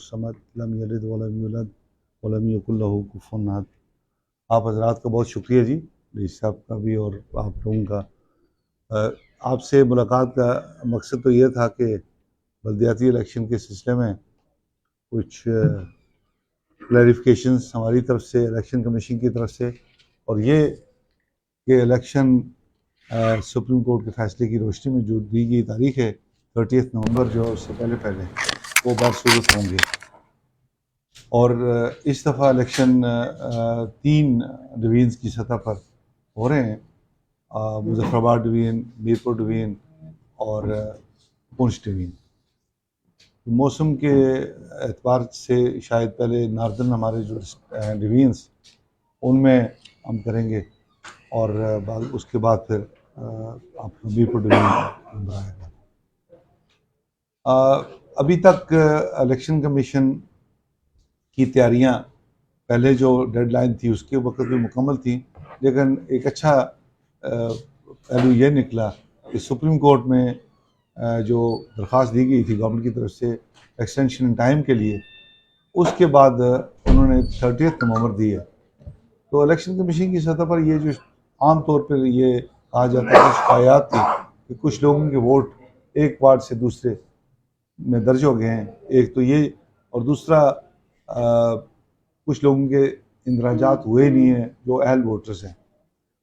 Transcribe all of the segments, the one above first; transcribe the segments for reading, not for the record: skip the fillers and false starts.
Samad lump यलिद वलम यूलद वलम यकुल लहू कुफुवन अहद। आप हजरात का बहुत शुक्रिया जी, रईस साहब का भी और आप लोगों का। आपसे मुलाकात का मकसद तो ये था कि बल्दियाती इलेक्शन के सिलसिले में कुछ क्लैरिफिकेशंस हमारी तरफ से, इलेक्शन कमीशन की तरफ से, और ये कि इलेक्शन सुप्रीम कोर्ट के फैसले की रोशनी में जो दी गई तारीख है 30 नवंबर, जो उससे पहले वो बासूरत होंगे। और इस दफ़ा इलेक्शन 3 डिवीज़न्स की सतह पर हो रहे हैं, मुजफ्फराबाद डिवीज़न, मीरपुर डिवीज़न और पुंछ डिवीज़न। मौसम के एतबार से शायद पहले नार्दर्न हमारे जो डिवीज़न्स उनमें हम करेंगे और उसके बाद फिर आप मीरपुर डिवीज़न आएगा। अभी तक इलेक्शन कमीशन की तैयारियां पहले जो डेडलाइन थी उसके वक्त भी मुकम्मल थी, लेकिन एक अच्छा पहलू ये निकला कि सुप्रीम कोर्ट में जो दरख्वास्त दी गई थी गवर्नमेंट की तरफ से एक्सटेंशन टाइम के लिए, उसके बाद उन्होंने 30 नवंबर दी है। तो इलेक्शन कमीशन की सतह पर ये जो आम तौर पर ये कहा जाता है, शिकायत थी कि कुछ लोगों के वोट एक वार्ड से दूसरे में दर्ज हो गए हैं, एक तो ये, और दूसरा कुछ लोगों के इंदराजात हुए नहीं हैं जो अहल वोटर्स हैं।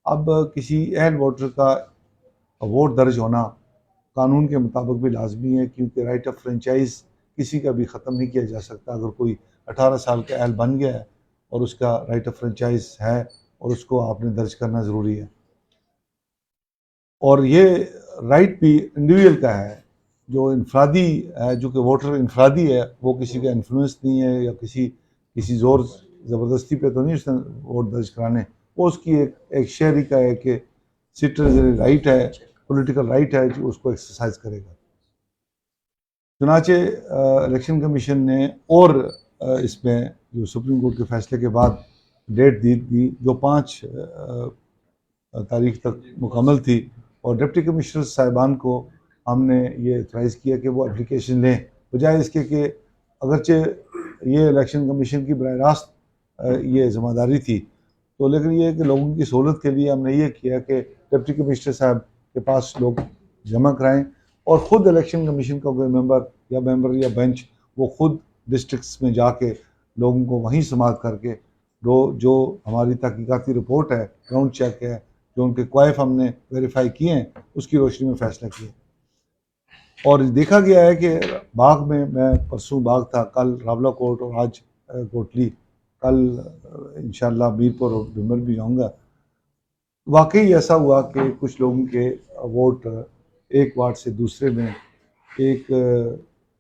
अब किसी अहल वोटर का वोट दर्ज होना कानून के मुताबिक भी लाजमी है, क्योंकि राइट ऑफ फ्रेंचाइज किसी का भी ख़त्म नहीं किया जा सकता। अगर कोई 18 साल का अहल बन गया है और उसका राइट ऑफ फ्रेंचाइज है और उसको आपने दर्ज करना ज़रूरी है। और ये राइट भी इंडिविजुअल का है, जो इनफरादी है, जो कि वोटर इनफरादी है, वो किसी का इन्फ्लुएंस नहीं है या किसी ज़ोर ज़बरदस्ती पे तो नहीं उसने वोट दर्ज कराने, वो उसकी एक शहरी का है कि सिटीजन राइट है, पॉलिटिकल राइट है, जो उसको एक्सरसाइज करेगा। चुनाचे इलेक्शन कमीशन ने और इसमें जो सुप्रीम कोर्ट के फैसले के बाद डेट दी जो 5 तारीख तक मुकम्मल थी, और डिप्टी कमिश्नर साहिबान को हमने ये एथराइज़ किया कि वो एप्लीकेशन लें, बजाय इसके कि अगरचे ये इलेक्शन कमीशन की बराह रास्त ये ज़िम्मेदारी थी, तो लेकिन ये कि लोगों की सहूलत के लिए हमने ये किया कि डिप्टी कमिश्नर साहब के पास लोग जमा कराएं और ख़ुद इलेक्शन कमीशन का कोई मेंबर या बेंच वो ख़ुद डिस्ट्रिक्ट्स में जाके लोगों को वहीं समाअत करके जो हमारी तहकीकाती रिपोर्ट है, ग्राउंड चेक है, जो उनके क्वाइफ हमने वेरीफाई किए हैं, उसकी रोशनी में फ़ैसला किया। और देखा गया है कि बाग में, मैं परसों बाग था, कल रावला कोट और आज कोटली, कल इंशाअल्लाह मीरपुर और बिमल भी जाऊँगा। वाकई ऐसा हुआ कि कुछ लोगों के वोट एक वार्ड से दूसरे में,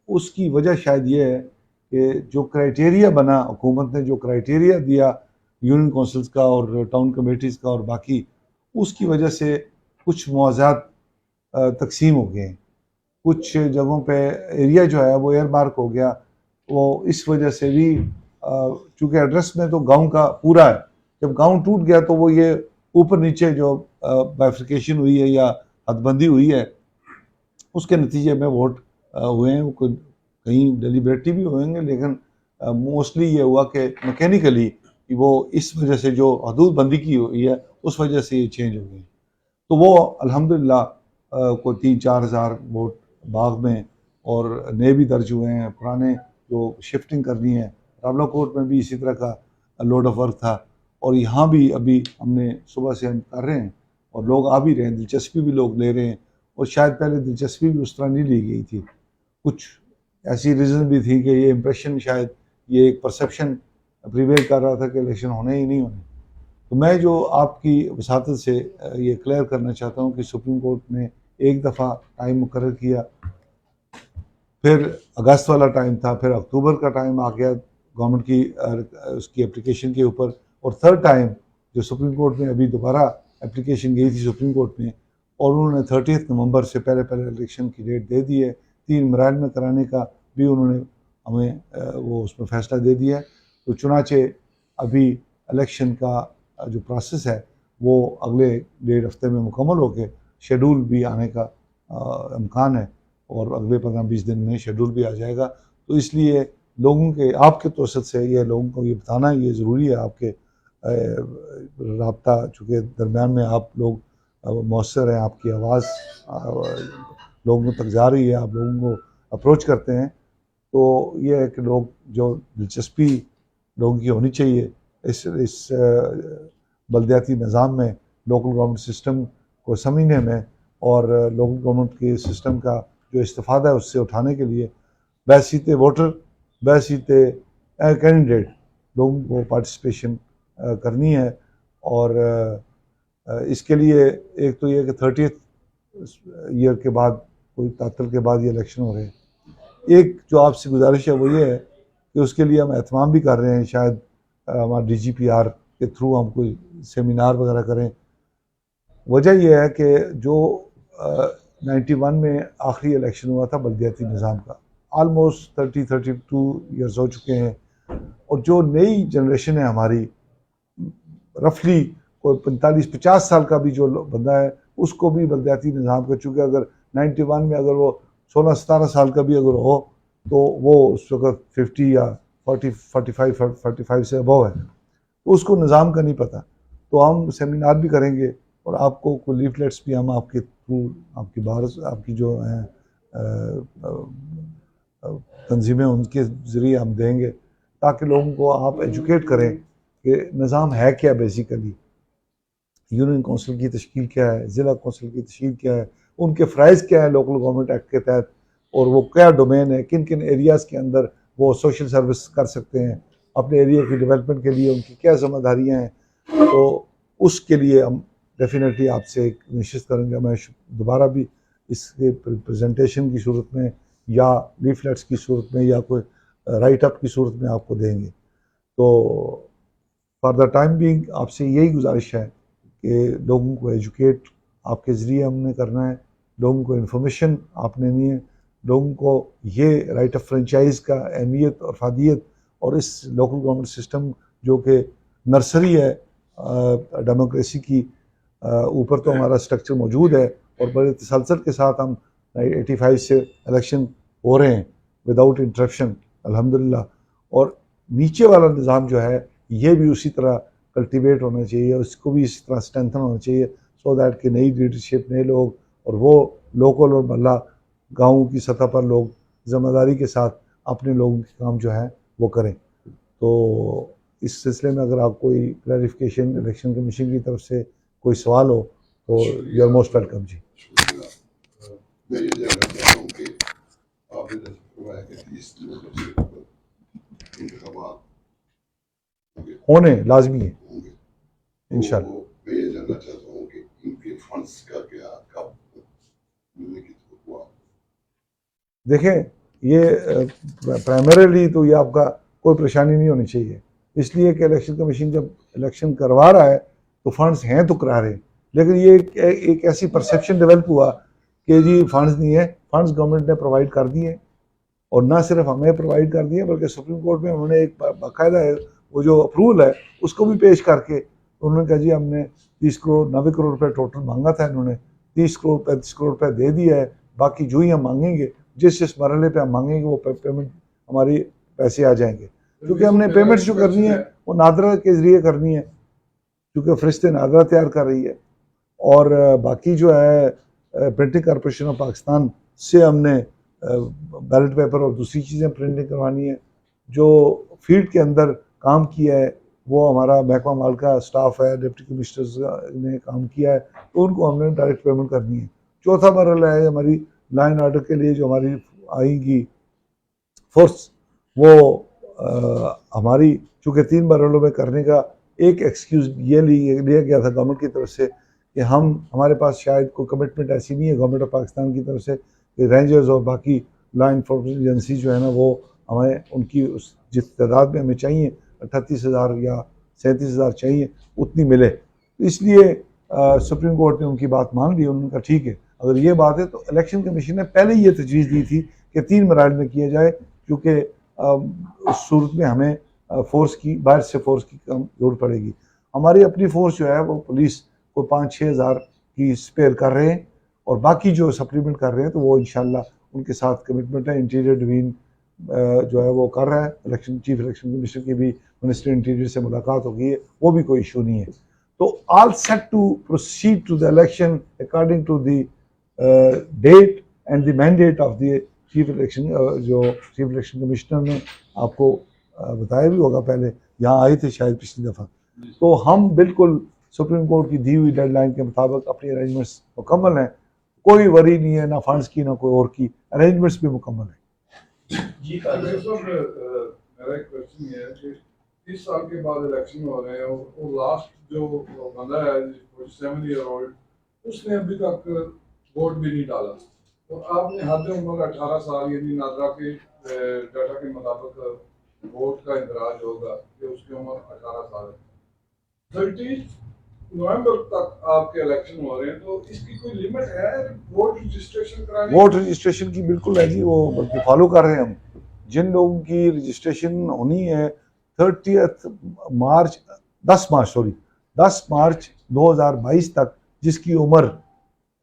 उसकी वजह शायद ये है कि जो क्राइटेरिया बना, हुकूमत ने जो क्राइटेरिया दिया यूनियन कौंसिल्स का और टाउन कमेटीज़ का और बाकी, उसकी वजह से कुछ मुआवज़ात तकसीम हो गए। कुछ जगहों पे एरिया जो है वो एयर मार्क हो गया, वो इस वजह से भी चूँकि एड्रेस में तो गांव का पूरा है, जब गांव टूट गया तो वो ये ऊपर नीचे जो बाइफिकेशन हुई है या हदबंदी हुई है, उसके नतीजे में वोट हुए हैं। कहीं डेलिबरेटली भी होंगे, लेकिन मोस्टली ये हुआ कि मैकेनिकली वो इस वजह से जो हदूद बंदी की हुई है उस वजह से ये चेंज हो गई। तो वो अल्हम्दुलिल्लाह कोई 3-4 हज़ार वोट बाग में और नए भी दर्ज हुए हैं, पुराने जो शिफ्टिंग करनी है। रावला कोर्ट में भी इसी तरह का लोड ऑफ वर्क था, और यहाँ भी अभी हमने सुबह से हम कर रहे हैं और लोग आ भी रहे हैं, दिलचस्पी भी लोग ले रहे हैं, और शायद पहले दिलचस्पी भी उस तरह नहीं ली गई थी। कुछ ऐसी रीज़न भी थी कि ये इम्प्रेशन, शायद ये एक परसेप्शन प्रिवेल कर रहा था कि इलेक्शन होने ही नहीं होने। तो मैं जो आपकी वसातत से ये क्लियर करना चाहता हूँ कि सुप्रीम कोर्ट ने एक दफ़ा टाइम मुकर्रर किया, फिर अगस्त वाला टाइम था, फिर अक्टूबर का टाइम आ गया गवर्नमेंट की उसकी एप्लीकेशन के ऊपर, और थर्ड टाइम जो सुप्रीम कोर्ट में अभी दोबारा एप्लीकेशन गई थी सुप्रीम कोर्ट में, और उन्होंने 30 नवंबर से पहले इलेक्शन की डेट दे दी है। 3 मराहल में कराने का भी उन्होंने हमें वो उसमें फ़ैसला दे दिया है। तो चुनाचे अभी इलेक्शन का जो प्रोसेस है वो अगले 1.5 हफ्ते में मुकम्मल होकर शेड्यूल भी आने का इम्कान है, और अगले 15-20 दिन में शेड्यूल भी आ जाएगा। तो इसलिए लोगों के आपके तवसत से ये लोगों को ये बताना ये ज़रूरी है, आपके राब्ता चूँकि दरमियान में आप लोग मौसर हैं, आपकी आवाज़ लोगों तक जा रही है, आप लोगों को अप्रोच करते हैं, तो ये है कि लोग जो दिलचस्पी लोगों की होनी चाहिए इस बलदियाती निज़ाम में, लोकल गवर्नमेंट सिस्टम को समझने में और लोकल गवर्नमेंट के सिस्टम का जो इस्तिफ़ादा है उससे उठाने के लिए बैसीते वोटर, बैसीते कैंडिडेट लोगों को पार्टिसिपेशन करनी है। और इसके लिए एक तो ये कि 30th ईयर के बाद, कोई तातल के बाद ये इलेक्शन हो रहे हैं। एक जो आपसे गुजारिश है वो ये है कि उसके लिए हम एहतमाम भी कर रहे हैं, शायद हमारे DGPR के थ्रू हम कोई सेमिनार वगैरह करें। वजह यह है कि जो 91 में आखिरी इलेक्शन हुआ था बल्दियाती निज़ाम का, ऑलमोस्ट 32 ईयर्स हो चुके हैं, और जो नई जनरेशन है हमारी, रफली कोई 45-50 साल का भी जो बंदा है उसको भी बल्दियाती निज़ाम का, चूँकि अगर 91 में अगर वो 16-17 साल का भी अगर हो तो वो उस वक्त 50 या 45 से अबव है, तो उसको निज़ाम का नहीं पता। तो हम सेमिनार भी करेंगे और आपको कोई लीफलेट्स भी हम आपके थ्रू, आपकी बाहर आपकी जो हैं तंजीमें उनके ज़रिए हम देंगे, ताकि लोगों को आप एजुकेट करें कि निज़ाम है क्या बेसिकली, यूनियन काउंसिल की तश्कील क्या है, ज़िला काउंसिल की तश्कील क्या है, उनके फ़राइज़ क्या है लोकल गवर्नमेंट एक्ट के तहत, और वो क्या डोमेन है, किन किन एरियाज़ के अंदर वो सोशल सर्विस कर सकते हैं, अपने एरिया की डेवलपमेंट के लिए उनकी क्या जिम्मेदारियाँ हैं। तो उसके लिए हम डेफिनेटली आपसे एक निश्चित करेंगे। मैं दोबारा भी इसके प्रेजेंटेशन की सूरत में या लीफलेट्स की सूरत में या कोई राइट अप की सूरत में आपको देंगे। तो फॉर द टाइम बीइंग आपसे यही गुजारिश है कि लोगों को एजुकेट आपके ज़रिए हमने करना है, लोगों को इन्फॉर्मेशन आपने नहीं है, लोगों को ये राइट ऑफ फ्रेंचाइज का अहमियत और फादियत और इस लोकल गवर्नमेंट सिस्टम जो कि नर्सरी है डेमोक्रेसी की, ऊपर तो हमारा स्ट्रक्चर मौजूद है और बड़े तसलसल के साथ हम 85 से इलेक्शन हो रहे हैं विदाउट इंटरप्शन अल्हम्दुलिल्लाह, और नीचे वाला निज़ाम जो है ये भी उसी तरह कल्टीवेट होना चाहिए, उसको भी इसी तरह स्ट्रेंथन होना चाहिए, सो दैट कि नई लीडरशिप, नए लोग और वो लोकल और मल्ला गाँव की सतह पर लोग ज़िम्मेदारी के साथ अपने लोगों के काम जो है वो करें। तो इस सिलसिले में अगर आप कोई क्लैरिफिकेशन इलेक्शन कमीशन की तरफ से कोई सवाल हो तो यू आर मोस्ट वेलकम जी। मैं ये जानना चाहता हूँ कि आपने जैसे फरमाया कि 30 नवंबर से इंतखाबात होने लाजमी है होंगे, इंशाल्लाह। मैं ये जानना चाहता हूँ कि इनके फंड्स का क्या कब मिलने की हुआ? देखें, ये प्राइमरीली तो ये आपका कोई परेशानी नहीं होनी चाहिए, इसलिए कि इलेक्शन कमीशन जब इलेक्शन करवा रहा है तो फंड्स हैं तो करा रहे, लेकिन ये एक ऐसी परसेप्शन डेवलप हुआ कि जी फंड्स नहीं है। फंड्स गवर्नमेंट ने प्रोवाइड कर दिए, और ना सिर्फ हमें प्रोवाइड कर दिए बल्कि सुप्रीम कोर्ट में उन्होंने एक बाकायदा है वो जो अप्रूवल है उसको भी पेश करके उन्होंने कहा जी हमने 30 करोड़ 90 करोड़ रुपये टोटल मांगा था, इन्होंने 30 करोड़ 35 करोड़ रुपये दे दिया है, बाकी जो ही हम मांगेंगे जिस मरहले पे हम मांगेंगे वो पेमेंट हमारी पैसे आ जाएंगे, क्योंकि हमने पेमेंट्स जो करनी है वो नादरा के ज़रिए करनी है, क्योंकि फरिश्ते नादरा तैयार कर रही है, और बाकी जो है प्रिंटिंग कॉरपोरेशन ऑफ पाकिस्तान से हमने बैलेट पेपर और दूसरी चीज़ें प्रिंटिंग करवानी है। जो फील्ड के अंदर काम किया है वो हमारा महकमा माल का स्टाफ है, डिप्टी कमिश्नर्स ने काम किया है, तो उनको हमने डायरेक्ट पेमेंट करनी है। चौथा मरहला है हमारी लाइन ऑर्डर के लिए जो हमारी आएगी फोर्स, वो हमारी चूँकि 3 मरहलों में करने का एक एक्सक्यूज़ ये लिया गया था गवर्नमेंट की तरफ से कि हमारे पास शायद कोई कमिटमेंट ऐसी नहीं है गवर्नमेंट ऑफ पाकिस्तान की तरफ से कि रेंजर्स और बाकी लॉ इन्फोर्समेंट एजेंसी जो है ना वो हमें उनकी उस जिस तादाद में हमें चाहिए 38,000 या 37,000 चाहिए उतनी मिले, तो इसलिए सुप्रीम कोर्ट ने उनकी बात मान ली। उन्होंने कहा ठीक है, अगर ये बात है तो इलेक्शन कमीशन ने पहले ही ये तजवीज़ दी थी कि 3 मराहल में किया जाए, क्योंकि उस सूरत में हमें फोर्स की बाहर से फोर्स की कम जरूरत पड़ेगी। हमारी अपनी फोर्स जो है वो पुलिस को 5-6 हज़ार की स्पेयर कर रहे हैं और बाकी जो सप्लीमेंट कर रहे हैं तो वो इंशाल्लाह उनके साथ कमिटमेंट है। इंटीरियर डिवीजन जो है वो कर रहा है। इलेक्शन चीफ इलेक्शन कमिश्नर की भी मिनिस्टर इंटीरियर से मुलाकात हो गई है, वो भी कोई इशू नहीं है। तो all set to proceed to the election according to the date and the mandate of the chief election. जो चीफ इलेक्शन कमिश्नर ने आपको बताया भी होगा, पहले यहाँ आए थे शायद पिछली दफ़ा। तो हम बिल्कुल सुप्रीम कोर्ट की दी हुई डेडलाइन के मुताबिक अपनी अरेंजमेंट्स मुकम्मल हैं, कोई वरी नहीं है, ना फंड्स की ना कोई और की, अरेंजमेंट्स भी मुकम्मल है। जी मेरा एक क्वेश्चन ये है कि 30 साल के बाद इलेक्शन हो रहे हैं और लास्ट जो बंदा है 47 ईयर ओल्ड, उसने अभी तक वोट भी नहीं डाला। तो आपने हद उम्र 18 साल यानी नादरा के डाटा के मुताबिक वोट का इंदराज होगा कि उसकी उम्र 18 साल है। 30 नवंबर तक आपके इलेक्शन हो रहे हैं, तो इसकी कोई लिमिट है वोट रजिस्ट्रेशन कराने? वोट रजिस्ट्रेशन की बिल्कुल है जी, वो बल्कि फॉलो कर रहे हैं हम। जिन लोगों की रजिस्ट्रेशन होनी है 30 मार्च 10 मार्च 2022 तक, जिसकी उम्र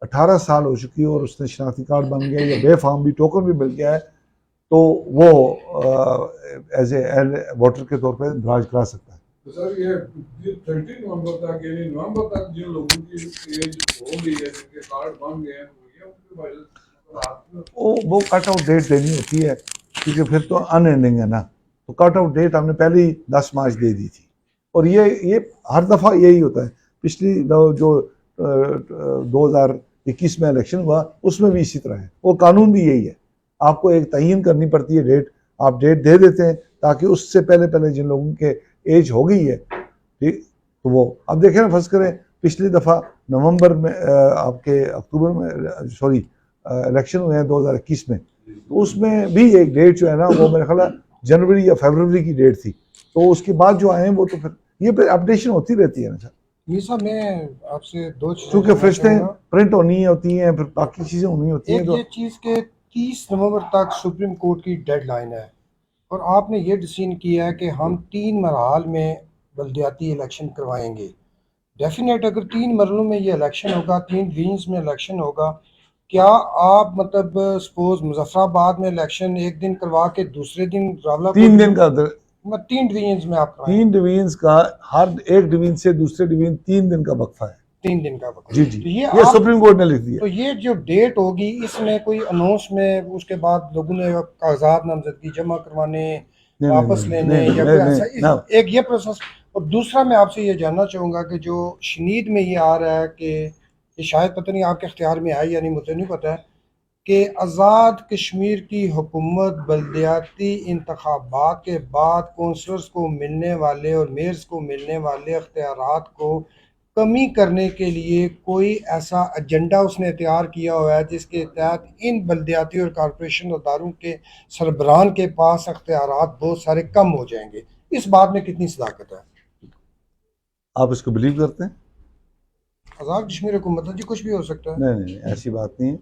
18 साल हो चुकी है और उसने शनाख्ती कार्ड बन गया या बेफार्म भी टोकन भी मिल गया है, तो वो एज ए वोटर के तौर पर इंदराज करा सकता है। तो सर ये 30 नवंबर तक यानी नवंबर तक जिन लोगों की एज हो गई है, जिनके कार्ड बन गए हैं, तो ये उनके वायरस वो कट आउट डेट देनी होती है, क्योंकि फिर तो अनएंडिंग है ना। तो कट आउट डेट हमने पहले ही 10 मार्च दे दी थी, और ये हर दफ़ा यही होता है। पिछली जो 2021 में इलेक्शन हुआ उसमें भी इसी तरह है, और कानून भी यही है। आपको एक तयीन करनी पड़ती है डेट, आप डेट दे देते हैं ताकि उससे पहले जिन लोगों के एज हो गई है, ठीक, तो वो अब देखें ना, फर्ज करें पिछली दफ़ा नवंबर में आपके अक्टूबर में इलेक्शन हुए हैं 2021 में, तो उसमें भी एक डेट जो है ना वो मेरे ख्याल जनवरी या फरवरी की डेट थी। तो उसके बाद जो आए हैं वो तो फिर ये अपडेशन होती रहती है ना सर। ये सब मैं आपसे दो चीजें क्योंकि फरिश्तें प्रिंट होनी होती हैं, फिर बाकी चीज़ें होनी होती हैं। एक तो ये चीज़ के 30 नवंबर तक सुप्रीम कोर्ट की डेडलाइन है, और आपने ये डिसीजन किया है कि हम 3 मरहल में बल्दियाती इलेक्शन करवाएंगे। डेफिनेट अगर 3 मरलों में ये इलेक्शन होगा, 3 डिवीजन्स में इलेक्शन होगा, क्या आप मतलब सपोज मुजफ्फराबाद में इलेक्शन एक दिन करवा के दूसरे दिन 3 दिन का 3 डिवीजन्स में आप कराएं? 3 डिवीजन का, हर एक डिवीजन से दूसरे डिवीजन 3 दिन का वक्फा है। 3 दिन का वक्त। जी तो ये सुप्रीम कोर्ट ने लिख दिया। तो ये जो डेट होगी इसमें कोई अनाउंस में उसके बाद लोगों ने कागजात नामजदगी जमा करवाने, वापस लेने या कोई ऐसा एक ये प्रोसेस। और दूसरा मैं आपसे ये जानना चाहूँगा कि जो शनीद में ये आ रहा है कि ये शायद पता नहीं आपके इख्तियार में है या नहीं, मुझे नहीं पता है, कि आज़ाद कश्मीर की हुकूमत बल्दियाती इंतखाबात के बाद कौंसलर्स को मिलने वाले और मेयर्स को मिलने वाले अख्तियारात को कमी करने के लिए कोई ऐसा एजेंडा उसने तैयार किया हुआ है जिसके तहत इन बल्दियाती और कॉरपोरेशन अदारों के सरबराहान के पास अख्तियारात बहुत सारे कम हो जाएंगे। इस बात में कितनी सदाकत है? आप इसको बिलीव करते हैं? आज़ाद कश्मीर हुकूमत जी कुछ भी हो सकता है। नहीं ऐसी बात नहीं है।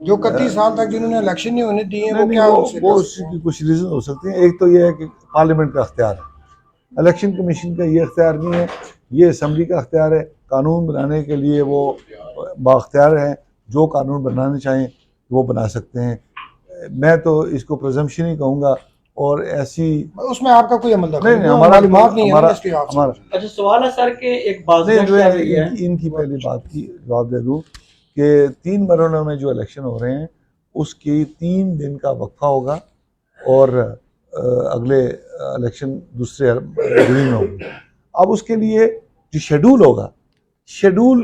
जो 31 साल तक जिन्होंने इलेक्शन नहीं होने दिए वो क्या वो उसकी कुछ रीज़न हो सकते हैं। एक तो ये है कि पार्लियामेंट का अख्तियार है, इलेक्शन कमीशन का ये अख्तियार नहीं है, ये असम्बली का अख्तियार है। कानून बनाने के लिए वो बाख्तियार हैं, जो कानून बनाने चाहें वो बना सकते हैं। मैं तो इसको प्रिजम्पशन ही कहूँगा, और ऐसी उसमें आपका कोई अमल नहीं हमारा अच्छा सवाल है सर के एक बात इनकी पहली बात की जवाब दे दूँ कि 3 मरहलों में जो इलेक्शन हो रहे हैं उसकी 3 दिन का वक्फा होगा, और अगले इलेक्शन दूसरे दिन में होंगे। अब उसके लिए जो शेड्यूल होगा, शेड्यूल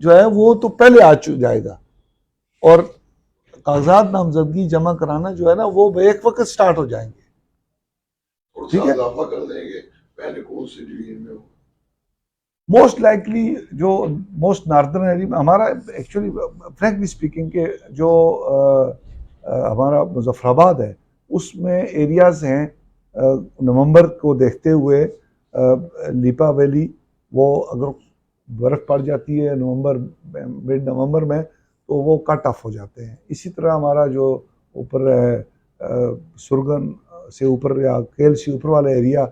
जो है वो तो पहले आ जाएगा, और कागजात नामजदगी जमा कराना जो है ना वो एक वक्त स्टार्ट हो जाएंगे। ठीक है, कर देंगे पहले कौन से डिवीजन में हो। मोस्ट लाइकली जो मोस्ट नॉर्दर्न एरिया हमारा, एक्चुअली फ्रैंकली स्पीकिंग के जो हमारा मुजफ्फराबाद है उसमें एरियाज हैं नवंबर को देखते हुए, लिपा वैली, वो अगर बर्फ़ पड़ जाती है नवंबर मिड नवंबर में तो वो कट ऑफ हो जाते हैं। इसी तरह हमारा जो ऊपर है सुरगन से ऊपर या केल से ऊपर वाला एरिया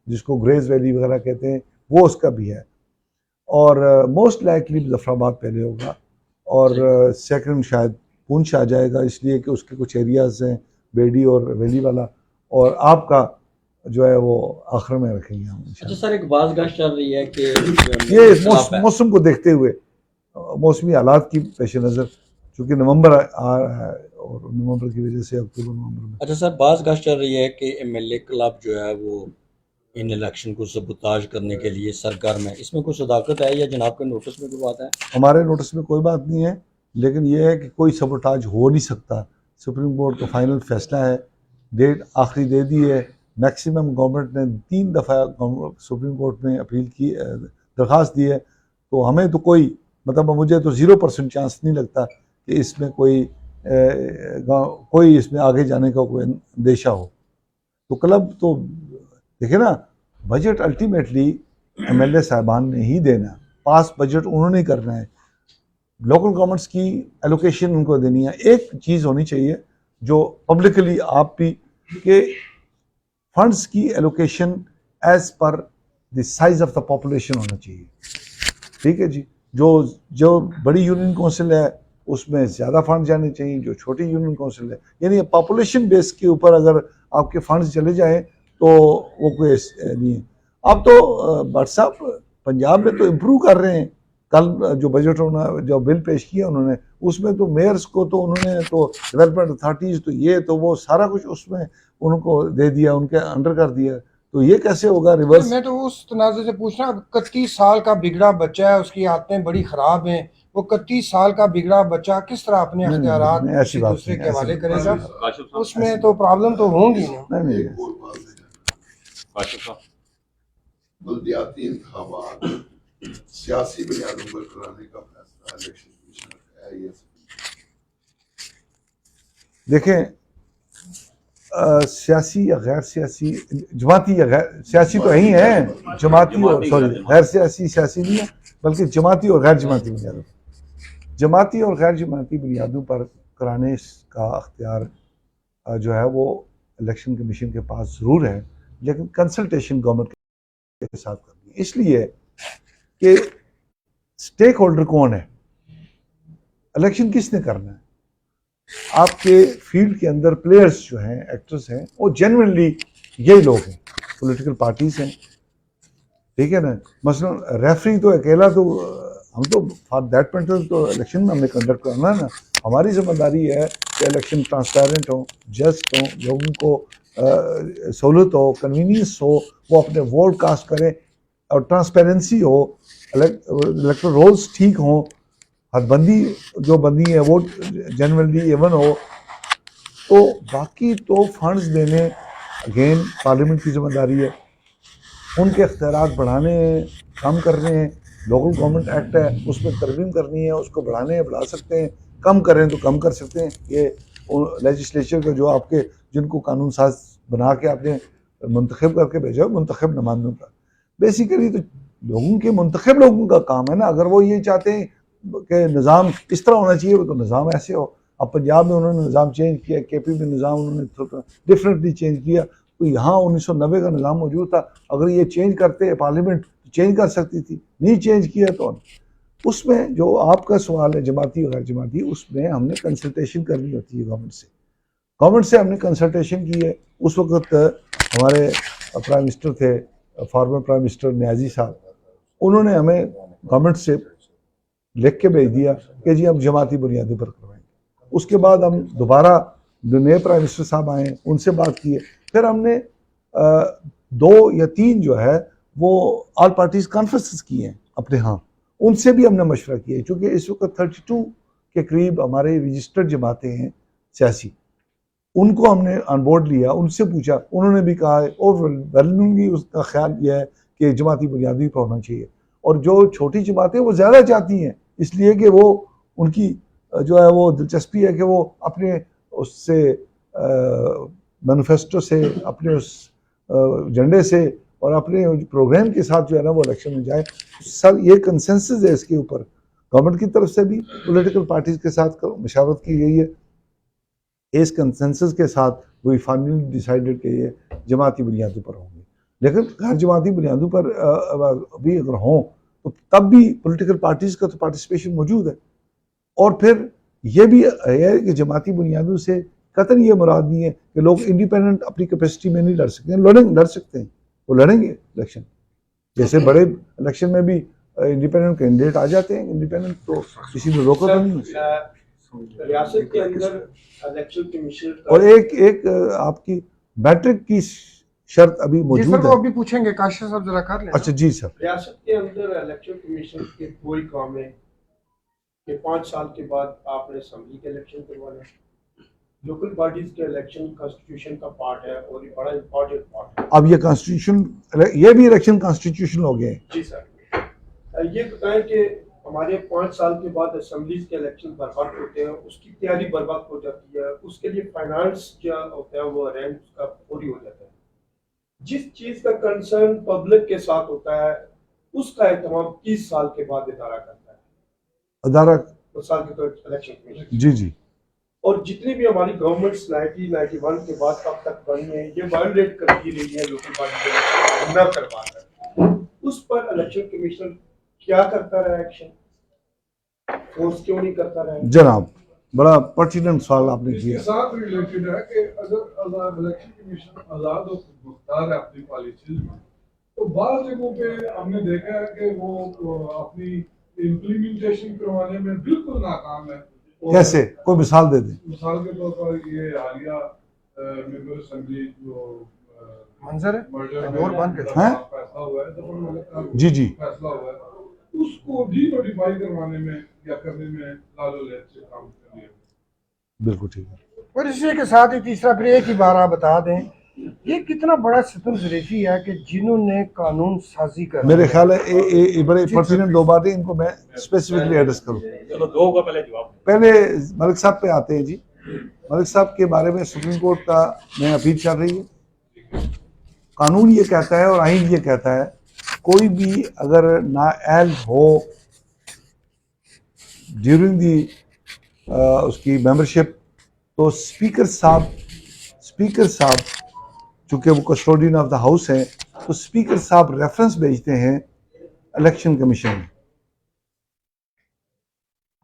जिसको ग्रेज वैली वगैरह कहते हैं, वो उसका भी है। और मोस्ट लाइकली मुजफ्फराबाद पहले होगा, और सेकंड शायद पुंछ आ जाएगा, इसलिए कि उसके कुछ एरियाज हैं बेडी और वैली वाला, और आपका जो है वो आखिर में रखेंगे हम अच्छा इंशाल्लाह। सर, एक बाज़ चल रही है कि ये खिलाफ है। मौसम को देखते हुए, मौसमी हालात की पेश नज़र, चूँकि नवंबर आ रहा है और नवंबर की वजह से अक्टूबर नवंबर में अच्छा सर, बाज़ चल रही है कि एमएलए क्लब जो है वो इन इलेक्शन को सबूताज करने के लिए सरगर्म है, इसमें कोई सदाकत है या जनाब के नोटिस में कोई बात है? हमारे नोटिस में कोई बात नहीं है, लेकिन ये है कि कोई सबोटाज हो नहीं सकता। सुप्रीम कोर्ट का फाइनल फैसला है, डेट आखिरी दे दी है। मैक्सिमम गवर्नमेंट ने 3 दफ़ा सुप्रीम कोर्ट में अपील की, दरख्वास्त दी है। तो हमें तो कोई मतलब मुझे तो 0% चांस नहीं लगता कि इसमें कोई इसमें आगे जाने का कोई अंदेशा हो। तो क्लब तो देखिए ना, बजट अल्टीमेटली एमएलए साहबान ने ही देना, पास बजट उन्होंने ही करना है, लोकल गवर्नमेंट्स की एलोकेशन उनको देनी है। एक चीज़ होनी चाहिए जो पब्लिकली आप भी, कि फंड्स की allocation as per the size of the population होना चाहिए। ठीक है जी, जो बड़ी यूनियन काउंसिल है उसमें ज़्यादा फंड जाने चाहिए, जो छोटी यूनियन काउंसिल है, यानी पॉपुलेशन बेस के ऊपर अगर आपके फंड्स चले जाएं तो वो कोई नहीं है। अब तो भट्ट साहब पंजाब में तो इम्प्रूव कर रहे हैं। कल जो बजट जो बिल पेश किया उन्होंने, उसमें तो मेयर्स को तो उन्होंने तो डेवलपमेंट अथॉरिटीज़ तो ये तो वो सारा कुछ उसमें उनको दे दिया, उनके अंडर कर दिया। तो ये कैसे होगा रिवर्स? मैं तो उस तनाज़े से पूछ रहा हूँ, 31 साल का बिगड़ा बच्चा है, उसकी आदतें बड़ी ख़राब हैं, वो 31 साल का बिगड़ा बच्चा किस तरह अपने अख्तियारात नहीं, ऐसी किसी बात दूसरे नहीं, के हवाले ऐसी करेगा? काशिफ उसमें तो प्रॉब्लम तो होंगी ना। नहीं एक और बात है, साहब बल्दियाती इंतखाबात सियासी बुनियादों पर कराने का फैसला इलेक्शन कमीशन का है। ये देखें, सियासी या गैर सियासी, जमाती या गैर सियासी तो यही है, जमाती और सॉरी गैर सियासी, सियासी नहीं है बल्कि जमाती और गैर जमाती बुनियादों, जमाती और गैर जमाती बुनियादों पर कराने का अख्तियार जो है वो इलेक्शन कमीशन के पास ज़रूर है, लेकिन कंसल्टेशन गवर्नमेंट के साथ करनी है। इसलिए कि स्टेक होल्डर कौन है, इलेक्शन किसने करना है, आपके फील्ड के अंदर प्लेयर्स जो हैं, एक्टर्स हैं, वो जेन्युइनली यही लोग हैं, पॉलिटिकल पार्टीज हैं। ठीक है ना, मसलन रेफरी तो अकेला तो हम तो फॉर दैट मैटर तो इलेक्शन में हमें कंडक्ट करना है ना। हमारी जिम्मेदारी है कि इलेक्शन ट्रांसपेरेंट हो, जस्ट हो, लोगों को सहूलत हो, कन्वीनियंस हो, वो अपने वोट कास्ट करें और ट्रांसपेरेंसी हो, इलेक्टोरल रोल्स ठीक हों, हदबंदी जो बंदी है वो जनरली एवन हो। तो बाकी तो फंड्स देने अगेन पार्लियामेंट की जिम्मेदारी है, उनके इख्तियारात बढ़ाने कम करने हैं। लोकल गवर्नमेंट एक्ट है, उसमें तरमीम करनी है, उसको बढ़ाने बढ़ा सकते हैं, कम करें तो कम कर सकते हैं। ये लेजिस्लेचर का जो आपके जिनको कानून साज बना के आपने मुंतखब करके भेजा, मुंतखब नुमाइंदों का बेसिकली तो लोगों के मुंतखब लोगों का काम है ना। अगर वो ये चाहते हैं कि निज़ाम इस तरह होना चाहिए तो निज़ाम ऐसे हो। अब पंजाब में उन्होंने निज़ाम चेंज किया, केपी में निज़ाम उन्होंने डिफरेंटली चेंज किया, तो यहाँ 1990 का निज़ाम मौजूद था। अगर ये चेंज करते पार्लियामेंट तो चेंज कर सकती थी, नहीं चेंज किया तो उसमें जो आपका सवाल है जमाती और गैर जमाती, उसमें हमने कंसल्टेशन करनी होती है गवर्नमेंट से हमने कंसल्टेशन की है। उस वक्त हमारे प्राइम मिनिस्टर थे, फॉर्मर प्राइम मिनिस्टर न्याजी साहब, उन्होंने हमें गवर्नमेंट से लिख के भेज दिया कि जी हम जमाती बुनियादों पर करवाएंगे। उसके बाद हम दोबारा जो नए प्राइम मिनिस्टर साहब आए उनसे बात की है, फिर हमने 2 या 3 जो है वो ऑल पार्टीज कॉन्फ्रेंसेस किए हैं अपने यहाँ, उनसे भी हमने मशवरा किया है। चूँकि इस वक्त 32 के करीब हमारे रजिस्टर्ड जमातें हैं सियासी, उनको हमने ऑन बोर्ड लिया, उनसे पूछा, उन्होंने भी कहा है ओवरवेलमिंगली उसका ख्याल यह है कि जमाती बुनियादी पर होना चाहिए। और जो छोटी जमातें वो ज़्यादा चाहती हैं, इसलिए कि वो उनकी जो है वो दिलचस्पी है कि वो अपने उससे मैनिफेस्टो से, अपने उस झंडे से और अपने प्रोग्राम के साथ जो है ना वो इलेक्शन में जाए। सब ये कंसेंसस है इसके ऊपर, गवर्नमेंट की तरफ से भी पॉलिटिकल पार्टीज के साथ मशावरत की गई है। इस कंसेंसस के साथ वही फाइनली डिसाइडेड कि ये जमाती बुनियादों पर होंगे, लेकिन गैर जमाती बुनियादों पर भी अगर हों तो तब भी पॉलिटिकल पार्टीज़ का तो पार्टिसिपेशन मौजूद है। और फिर ये भी है कि जमाती बुनियादों से कतई ये मुराद नहीं है कि लोग इंडिपेंडेंट अपनी कैपेसिटी में नहीं लड़ सकते हैं, लड़ सकते हैं, वो लड़ेंगे इलेक्शन, जैसे बड़े इलेक्शन में भी इंडिपेंडेंट कैंडिडेट आ जाते हैं, इंडिपेंडेंट तो किसी ने रोका तो नहीं है। रियासत के अंदर इलेक्शन कमीशन और एक आपकी मैट्रिक की शर्त अभी जी मौजूद सर, वो है। अभी पूछेंगे, काशिफ साहब जरा कर लें। अच्छा जी सर। रियासत के अंदर इलेक्शन कमीशन के कोई काम है कि 5 साल के बाद आपने असेंबली के इलेक्शन करवाना है। लोकल बॉडीज के इलेक्शन कॉन्स्टिट्यूशन का पार्ट है और ये बड़ा इंपॉर्टेंट पार्ट है। अब ये कॉन्स्टिट्यूशन, ये भी इलेक्शन कॉन्स्टिट्यूशन हो गए हैं। जी सर, ये बताएं कि हमारे 5 साल के बाद असेंबलीज के इलेक्शन बर्बाद होते हैं, उसकी तैयारी बर्बाद हो जाती है, उसके लिए फाइनेंस जो होता है वो अरेंज उसका पूरी हो जाता है। जिस चीज का कंसर्न पब्लिक के साथ होता है उसका एहतमाम 30 साल के बाद इदारा करता है, अदारा, साल के तो इलेक्शन कमीशन। जी जी। और जितनी भी हमारी गवर्नमेंट्स 1991 के बाद कब तक बनी है, ये वायलेट करती रही है लोकल बॉडी न करवा कर। उस पर इलेक्शन कमीशन क्या करता रहा एक्शन, फोर्स क्यों नहीं करता रहा? जनाब, बड़ा पर्टिनेंट सवाल आपने इसके किया। साथ रिलेटेड है कि अगर इलेक्शन कमीशन आजाद और मुख्तार है अपनी पॉलिसीज में, तो बाहर जगहों पे हमने देखा है कि वो अपनी इम्प्लीमेंटेशन करवाने में बिल्कुल नाकाम है। कैसे, कोई मिसाल दे दें। मिसाल के तौर पर ये हालिया मेंबर असेंबली जो मंजर है मर्डर और बंद कर हैं? फैसला हुआ है, जफर मलिक का जी जी। फैसला हुआ है, उसको भी नोटिफाई करवाने में या करने में लालू लहर से काम कर लिया। बिल्कुल ठीक है। और इसी के साथ ही तीसरा फिर एक ही बार आप बता दें, ये कितना बड़ा सितम ज़रीफी है कि जिन्होंने कानून साजी कर, मेरे ख्याल है ये बड़े पर्टिनेंट दो बातें, इनको मैं स्पेसिफिकली एड्रेस करूँ। चलो दो का पहले जवाब। पहले मलिक साहब पे आते हैं जी। मलिक साहब के बारे में सुप्रीम कोर्ट का नया अपील चल रही है। कानून ये कहता है और आइन ये कहता है, कोई भी अगर नाअहल हो ड्यूरिंग दी उसकी मेंबरशिप, तो स्पीकर साहब चूंकि वो कस्टोडियन ऑफ द हाउस हैं, तो स्पीकर साहब रेफरेंस भेजते हैं इलेक्शन कमीशन में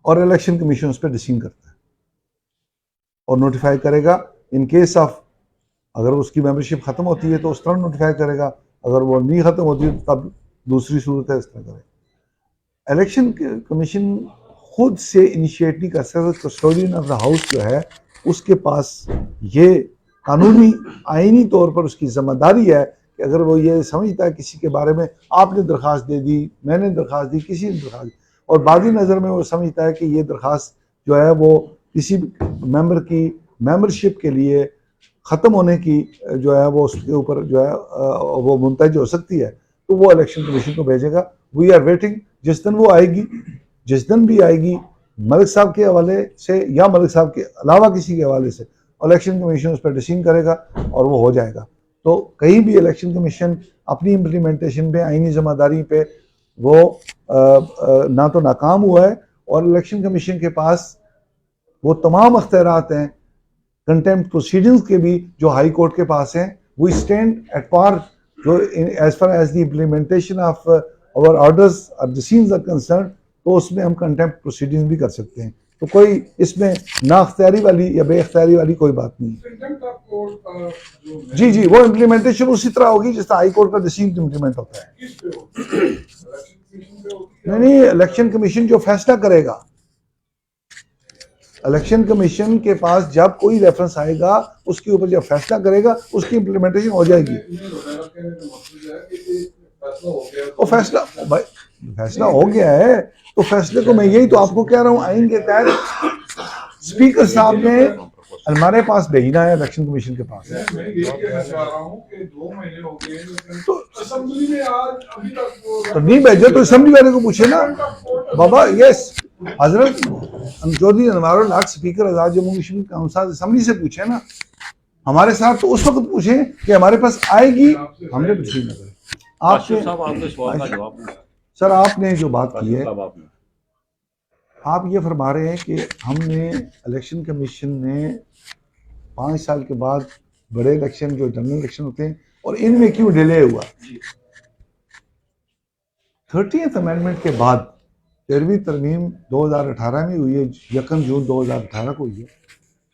और इलेक्शन कमीशन उस पर डिसीजन करता है और नोटिफाई करेगा। इन केस ऑफ अगर उसकी मेंबरशिप खत्म होती है तो उस तरह नोटिफाई करेगा, अगर वो नहीं खत्म होती है तो तब दूसरी सूरत है, इस तरह करेगा। इलेक्शन कमीशन खुद से इनिशिएट नहीं कर सकता। कस्टोडियन ऑफ द हाउस जो है उसके पास ये कानूनी आईनी तौर पर उसकी जिम्मेदारी है कि अगर वो ये समझता है किसी के बारे में, आपने दरख्वास्त दे दी, मैंने दरख्वास्त दी, किसी ने दरख्वास्त दी, और बादी नज़र में वो समझता है कि ये दरख्वास्त जो है वो किसी मेंबर की मेंबरशिप के लिए ख़त्म होने की जो है वो उसके ऊपर जो है वो मुंतज हो सकती है, तो वो इलेक्शन कमीशन को भेजेगा। वी आर वेटिंग, जिस दिन वो आएगी, जिस दिन भी आएगी, मलिक साहब के हवाले से या मलिक साहब के अलावा किसी के हवाले से, इलेक्शन कमीशन उस पर डिसीजन करेगा और वो हो जाएगा। तो कहीं भी इलेक्शन कमीशन अपनी इम्प्लीमेंटेशन पे, आईनी जिम्मेदारी पे वो ना तो नाकाम हुआ है, और इलेक्शन कमीशन के पास वो तमाम अख्तियारात हैं कंटेम्प्ट प्रोसीडिंग्स के भी जो हाई कोर्ट के पास हैं। वी स्टैंड एट पार जो as far as the implementation of our orders और डिसीजंस आर कंसर्न, तो उसमें हम कंटेम्प्ट प्रोसीडिंग्स भी कर सकते हैं। तो कोई इसमें ना अख्तियारी वाली या बेअख्तियारी वाली कोई बात नहीं है। कंटेम्प्ट ऑफ कोर्ट का जो जी जी, वो इम्प्लीमेंटेशन उसी तरह होगी जिस तरह हाई कोर्ट का डिसीजन इम्प्लीमेंट होता है। किस पे होगी? इलेक्शन कमीशन पे होगी? नहीं, इलेक्शन कमीशन जो फैसला करेगा, इलेक्शन कमीशन के पास जब कोई रेफरेंस आएगा उसके ऊपर जब फैसला करेगा उसकी इम्प्लीमेंटेशन हो जाएगी। मेरा कहने का मकसद है कि फैसला हो गया वो फैसला हो गया है, तो फैसले को मैं यही तो आपको कह रहा हूँ, आइन के तहत स्पीकर साहब ने हमारे पास भेजना है इलेक्शन कमीशन के पास। मैं ये कहना चाह रहा हूँ कि 2 महीने हो गए लेकिन तो असेंबली में आज अभी तक तो नहीं भेजे तो असेंबली वाले को पूछे ना बाबा। यस हजरत चौधरी अनवारुल हक स्पीकर आजाद जम्मू कश्मीर काउंसिल असेंबली से पूछे ना, हमारे साथ तो उस वक्त पूछे कि हमारे पास आएगी, हमने पूछी ना। आपने आपने सवाल का जवाब नहीं दिया। सर आपने जो बात की है, साहब आपने आप ये फरमा रहे हैं कि हमने इलेक्शन कमीशन ने 5 साल के बाद बड़े इलेक्शन जो जनरल इलेक्शन होते हैं और इनमें क्यों डिले हुआ। 30th अमेंडमेंट के बाद 13वीं तरमीम 2018 में हुई है, 1 जून 2018 को हुई है।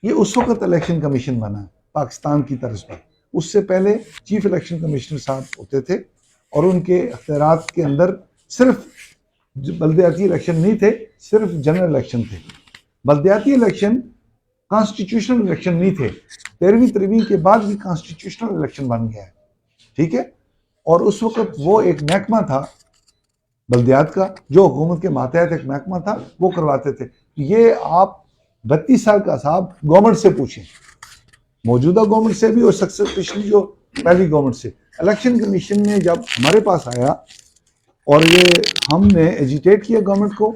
ये उस वक्त इलेक्शन कमीशन बना है पाकिस्तान की तर्ज पर। उससे पहले चीफ इलेक्शन कमिश्नर साहब होते थे और उनके अख्तियारात के अंदर सिर्फ बल्दियाती इलेक्शन नहीं थे, सिर्फ जनरल इलेक्शन थे। बल्दियाती इलेक्शन कॉन्स्टिट्यूशनल इलेक्शन नहीं थे। 13वीं 13वीं के बाद भी कॉन्स्टिट्यूशनल इलेक्शन बन गया है, ठीक है। और उस वक्त वो एक महकमा था बल्दियात का, जो हुकूमत के मातहत एक महकमा था, वो करवाते थे। ये आप 32 साल का साहब गवर्नमेंट से पूछें, मौजूदा गवर्नमेंट से भी और सक्सेस पिछली जो पहली गवर्नमेंट से। इलेक्शन कमीशन ने जब हमारे पास आया और ये हमने एजिटेट किया गवर्नमेंट को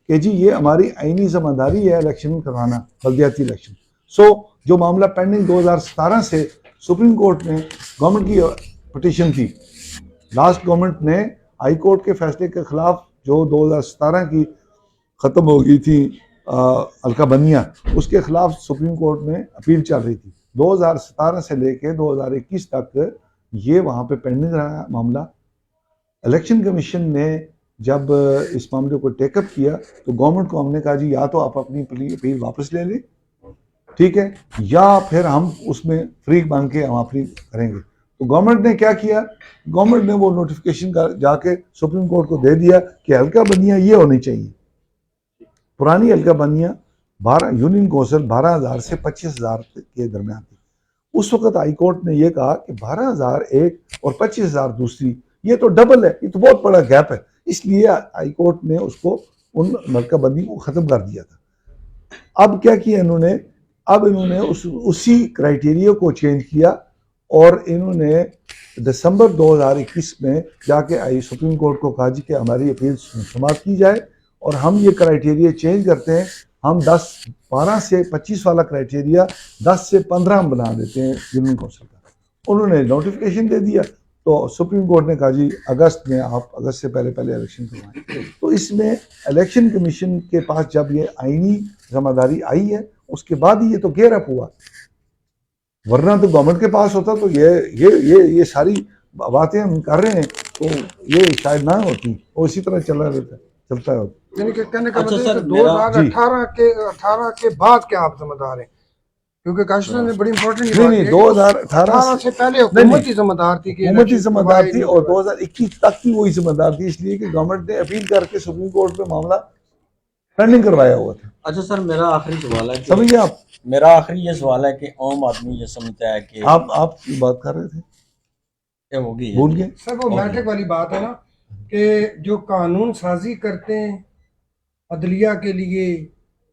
कि जी ये हमारी आईनी जिम्मेदारी है इलेक्शन करवाना, बल्दियाती इलेक्शन। सो जो मामला पेंडिंग 2017 से सुप्रीम कोर्ट में गवर्नमेंट की पिटीशन थी, लास्ट गवर्नमेंट ने हाई कोर्ट के फैसले के खिलाफ जो 2017 की ख़त्म हो गई थी अलका बनिया, उसके खिलाफ सुप्रीम कोर्ट में अपील चल रही थी। 2017 से लेके 2021 तक ये वहाँ पे पेंडिंग रहा मामला। इलेक्शन कमीशन ने जब इस मामले को टेकअप किया तो गवर्नमेंट को हमने कहा जी या तो आप अपनी अपील वापस ले लें, ठीक है, या फिर हम उसमें फ्री बन के हम अपील करेंगे। तो गवर्नमेंट ने क्या किया, गवर्नमेंट ने वो नोटिफिकेशन जाके सुप्रीम कोर्ट को दे दिया कि हल्का बनिया ये होनी चाहिए। पुरानी हल्का बनिया 12 यूनियन कौंसिल 12,000 से 25,000 के दरमियान थी। उस वक्त हाई कोर्ट ने ये कहा कि 12,000 एक और 25,000 दूसरी, ये तो डबल है, ये तो बहुत बड़ा गैप है। इसलिए हाई कोर्ट ने उसको उन हल्का बंदी को ख़त्म कर दिया था। अब क्या किया इन्होंने, अब इन्होंने उसी क्राइटेरिया को चेंज किया और इन्होंने दिसंबर 2021 में जाके आई सुप्रीम कोर्ट को कहा जी कि हमारी अपील समाप्त की जाए और हम ये क्राइटेरिया चेंज करते हैं, हम 12 से 25 वाला क्राइटेरिया 10 से 15 हम बना देते हैं यूनियन कौंसिल का। उन्होंने नोटिफिकेशन दे दिया तो सुप्रीम कोर्ट ने कहा जी अगस्त में आप अगस्त से पहले पहले इलेक्शन करवाएं। तो इसमें इलेक्शन कमीशन के पास जब ये आईनी जिम्मेदारी आई है उसके बाद ही ये तो गेयर अप हुआ, वरना तो गवर्नमेंट के पास होता तो ये सारी बातें हम कर रहे हैं तो ये शायद ना होती, और इसी तरह चलता है। यानी कि कहने का अच्छा मतलब है सर, कि 2018 के बाद क्या आप जिम्मेदार हैं? क्योंकि काशिफ ने बड़ी इंपॉर्टेंट नहीं 2018 से पहले हुकूमत ही जिम्मेदार थी कि हुकूमत ही जिम्मेदार थी और 2021 तक की वही जिम्मेदार थी, इसलिए कि गवर्नमेंट ने अपील करके सुप्रीम कोर्ट में मामला पेंडिंग करवाया हुआ था। अच्छा सर, मेरा आखिरी सवाल है समझिए आप, मेरा आखिरी ये सवाल है कि आम आदमी ये समझता है कि आप की बात कर रहे थे, क्या होगी भूल गए सर वो मैट्रिक वाली बात है ना कि जो कानून साजी करते हैं अदलिया के लिए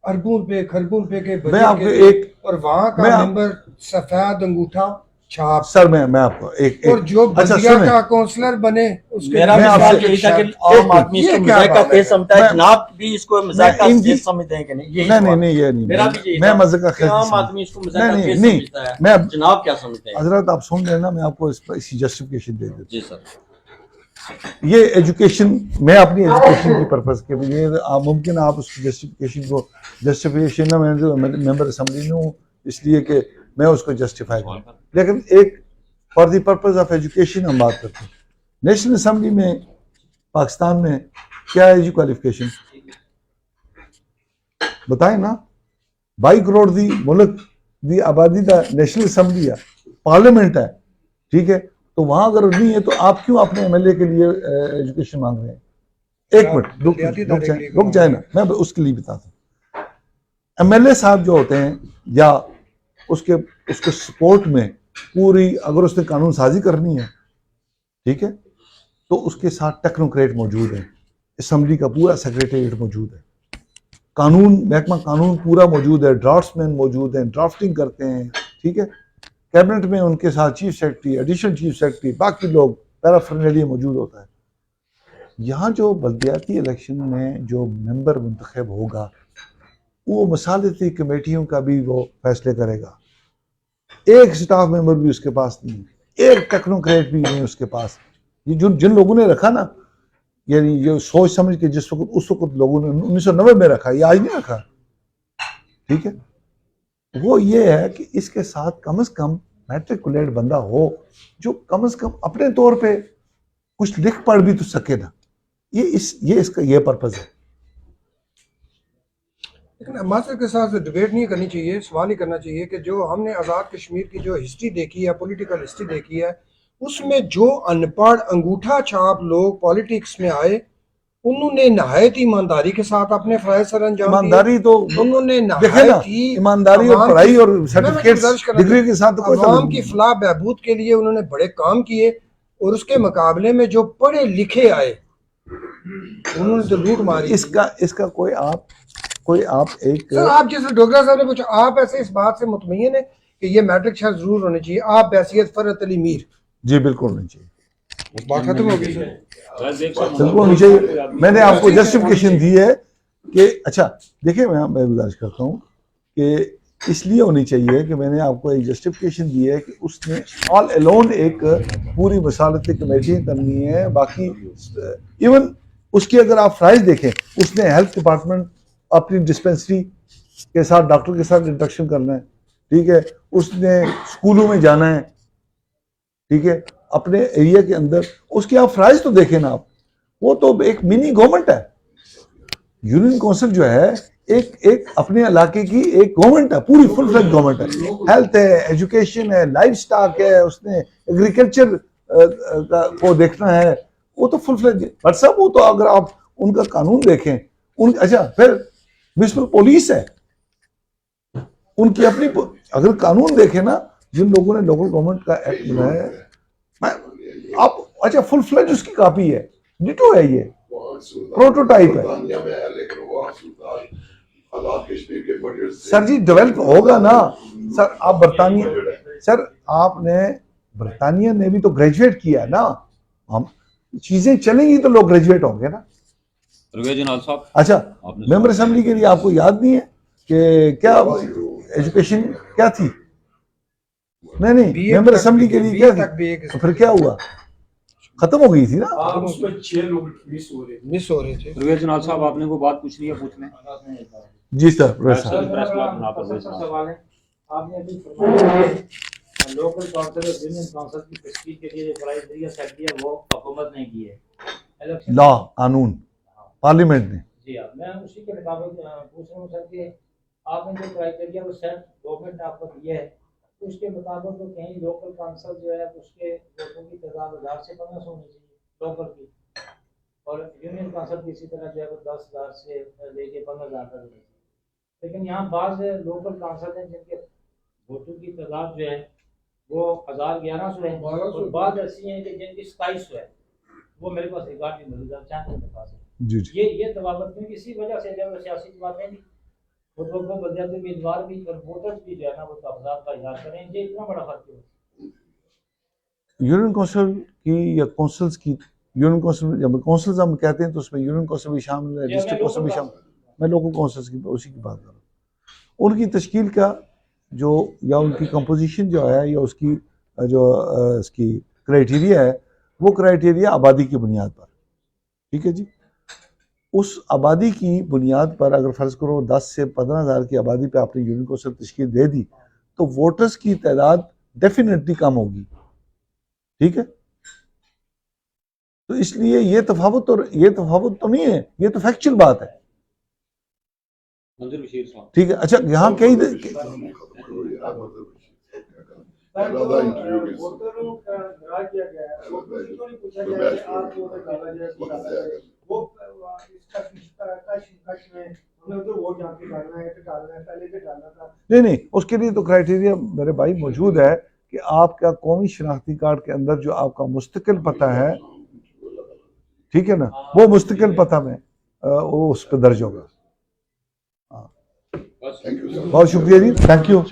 अरबों पे खरबों पे के मैं आपको एक और वहाँ का मेंबर सफेद अंगूठा छाप सर मैं आपको एक और जो बल्दिया का काउंसलर बने उसके मेरा मैं सवाल आपसे- यही था कि आम आदमी ये इसको क्या मजाक का बात है? केस समझता है, मैं- जनाब भी इसको मजाक का इनकी- केस समझते हैं कि नहीं? यही सवाल। नहीं ये नहीं, मेरा भी यही मैं था मजाक का कि खेल आम आदमी इसको मजाक का नहीं, केस नहीं, समझता है, मैं- जनाब क्या समझते हैं? हजरत आप सुन लेना, मैं आपको इसी जस्टिफिकेशन दे देता जी सर। हूं। ये एजुकेशन मैं अपनी एजुकेशन की पर्पज के लिए मुमकिन आप उसकी जस्टिफिकेशन को जस्टिफिकेशन ना मैं जो मेंबर असेंबली में हूँ इसलिए कि मैं उसको जस्टिफाई करूँ, लेकिन एक for the purpose of education हम बात करते हैं। नेशनल असेंबली में पाकिस्तान में क्या है जी क्वालिफिकेशन बताएं ना। 22 करोड़ दी मुल्क दी आबादी का नेशनल असेंबली है, पार्लियामेंट है, ठीक है, तो वहां अगर नहीं है तो आप क्यों अपने एमएलए के लिए एजुकेशन मांग रहे हैं? एक मिनट रुक जाए ना, मैं उसके लिए बताता हूँ। एमएलए साहब जो होते हैं या उसके सपोर्ट में पूरी अगर उसने कानून साजी करनी है, ठीक है, तो उसके साथ टेक्नोक्रेट मौजूद है, असेंबली का पूरा सेक्रेटेरिएट मौजूद है, कानून महकमा कानून पूरा मौजूद है, ड्राफ्ट्समैन मौजूद हैं, ड्राफ्टिंग करते हैं, ठीक है, कैबिनेट में उनके साथ chief secretary, additional chief secretary, बाकी लोग पैराफर्नेलिया मौजूद होता है। यहाँ जो बल्दियाती इलेक्शन में जो मेंबर मुंतखब होगा वो मसालती कमेटियों का भी वो फैसले करेगा। एक स्टाफ मेंबर भी उसके पास नहीं है, एक टेक्नोक्रेट भी नहीं उसके पास। ये जिन लोगों ने रखा ना, यानी ये सोच समझ के जिस वक्त उस वक्त लोगों ने 1990 में रखा, ये आज नहीं रखा, ठीक है, वो ये है कि इसके साथ कम से कम मैट्रिकुलेट बंदा हो जो कम से कम अपने तौर पे कुछ लिख पढ़ भी तो सके ना। ये इसका ये पर्पज है। लेकिन मास्टर के साथ डिबेट नहीं करनी चाहिए, सवाल ही करना चाहिए कि जो हमने आज़ाद कश्मीर की जो हिस्ट्री देखी है, पॉलिटिकल हिस्ट्री देखी है, उसमें जो अनपढ़ अंगूठा छाप लोग पॉलिटिक्स में आए, उन्होंने नहायत ईमानदारी के साथ अपने फराइज सर अंजाम दिए। ईमानदारी तो उन्होंने देखे ना, नहायत ही ईमानदारी और अवाम पढ़ाई की- और मैं सर्टिफिकेट्स दर्ज करना डिग्री के साथ तो कोई अवाम ताल्लुक की नहीं। फलाह बहबूद के लिए उन्होंने बड़े काम किए, और उसके मुकाबले में जो पढ़े लिखे आए उन्होंने तो लूट मारी। इसका कोई आप एक सर आप जैसे डोगरा साहब ने पूछा, आप ऐसे इस बात से मुतमईन है कि ये मैट्रिक शायद जरूर होनी चाहिए, आप बैसियत फरत अली मीर? जी बिल्कुल नहीं चाहिए, बात खत्म हो गई। बिल्कुल होनी चाहिए। मैंने आपको जस्टिफिकेशन दी है कि अच्छा देखिए, मैं गुजारिश करता हूँ कि इसलिए होनी चाहिए कि मैंने आपको एक जस्टिफिकेशन दी है कि उसने ऑल अलोन एक पूरी मसालती कमेटियाँ करनी है। बाकी इवन उसकी अगर आप प्राइस देखें, उसने हेल्थ डिपार्टमेंट अपनी डिस्पेंसरी के साथ डॉक्टर के साथ इंट्रैक्शन करना है, ठीक है, उसने स्कूलों में जाना है, ठीक है, अपने एरिया के अंदर उसकी आप प्राइस तो देखें ना आप, वो तो एक मिनी गवर्नमेंट है। यूनियन काउंसिल जो है एक अपने इलाके की एक गवर्नमेंट है, पूरी फुल फ्लेज गवर्नमेंट है। हेल्थ है, एजुकेशन है, लाइफ स्टॉक है, उसने एग्रीकल्चर को देखना है, वो तो फुल फ्लेज। बट सब वो तो अगर आप उनका कानून देखें, अच्छा फिर म्युनिसिपल पुलिस है, उनकी अपनी अगर कानून देखें ना, जिन लोगों ने लोकल गवर्नमेंट का एक्ट बनाया है, आप अच्छा फुल फ्लेज उसकी कॉपी है, डिटो है, ये प्रोटोटाइप है। बरतानिया में है, लेकिन वहाँ सुल्तान आजाद कश्मीर के बजट से सर जी डेवलप होगा ना सर। आप बरतानिया, सर आपने बरतानिया ने भी तो ग्रेजुएट किया ना, हम चीजें चलेंगी तो लोग ग्रेजुएट होंगे ना। अच्छा मेंबर असेंबली के लिए आपको याद नहीं है कि क्या एजुकेशन क्या थी? नहीं मेंबर असेंबली के लिए क्या थी, तो फिर क्या हुआ, खत्म हो गई थी ना। आप उसमें 6 लोग मिस हो रहे थे। रवेज जनाल साहब, आपने कोई बात पूछनी है, पूछ लें। जी सर, प्रेस क्लब बना पर भेजना। सवाल है, आपने अभी फरमाया कि लोकल काउंसिल और यूनियन काउंसिल की तश्कील के लिए जो क्राइटेरिया सेट किया वो हुकूमत ने की है, इलेक्शन लॉ कानून पार्लियामेंट ने। जी हाँ, मैं उसी के मुताबिक पूछ रहा हूँ सर कि आपने जो क्राइटेरिया वो सेट गवर्नमेंट ने आपको दिया है, उसके मुताबिक तो कहीं लोकल काउंसिल जो है उसके वोटों की तादाद 1000 से 1500 होनी चाहिए लोकल की, और यूनियन काउंसिल की इसी तरह जो है वो 10,000 से लेके 15,000 तक होनी चाहिए। लेकिन यहाँ बाज़ लोकल काउंसिल हैं जिनके वोटों की तादाद जो है वो 1100 है, और बाज़ ऐसी हैं कि जिनकी 2700 है। वो मेरे पास रिकॉर्ड भी मौजूद है, चाहे मेरे पास है। जी जी। ये तवाबत क्योंकि इसी वजह से जब सियासी जमातें भी खुद को बलदियाती उम्मीदवार भी और वोटर्स भी जो है ना वो कागजात का इजहार करें, ये इतना बड़ा फर्क है। यूनियन काउंसिल की या काउंसिल्स की, यूनियन काउंसिल जब काउंसिल्स हम कहते हैं तो उसमें यूनियन काउंसिल भी शामिल है, डिस्ट्रिक्ट काउंसिल भी शामिल। मैं लोकल काउंसिल्स की उसी की बात कर रहा हूँ। उनकी तश्कील का जो या उनकी कंपोजिशन जो है या उसकी जो इसकी क्राइटेरिया है, वो क्राइटेरिया आबादी की बुनियाद पर, ठीक है जी। उस आबादी की बुनियाद पर अगर फर्ज करो 10 से 15,000 की आबादी पे आपने यूनियन काउंसिल तश्कील दे दी तो वोटर्स की तादाद डेफिनेटली कम होगी, ठीक है। तो इसलिए ये तफावत तो नहीं है, ये तो फैक्चुअल बात है, ठीक है। अच्छा यहाँ कई वोटरों का निराश किया गया है, वोटरों से तो नहीं पूछा गया कि आप वो डाला जाए, वो इसका कश में हमें उधर वोट जहाँ पे डालना है तो डालना है, पहले से डालना था। नहीं, उसके लिए तो क्राइटेरिया मेरे भाई मौजूद है कि आपका कौमी शनाख्ती कार्ड के अंदर जो आपका मुस्तकिल पता है, ठीक है ना, वो मुस्तकिल पता में वो उस पर दर्ज होगा। बहुत शुक्रिया जी, थैंक यू।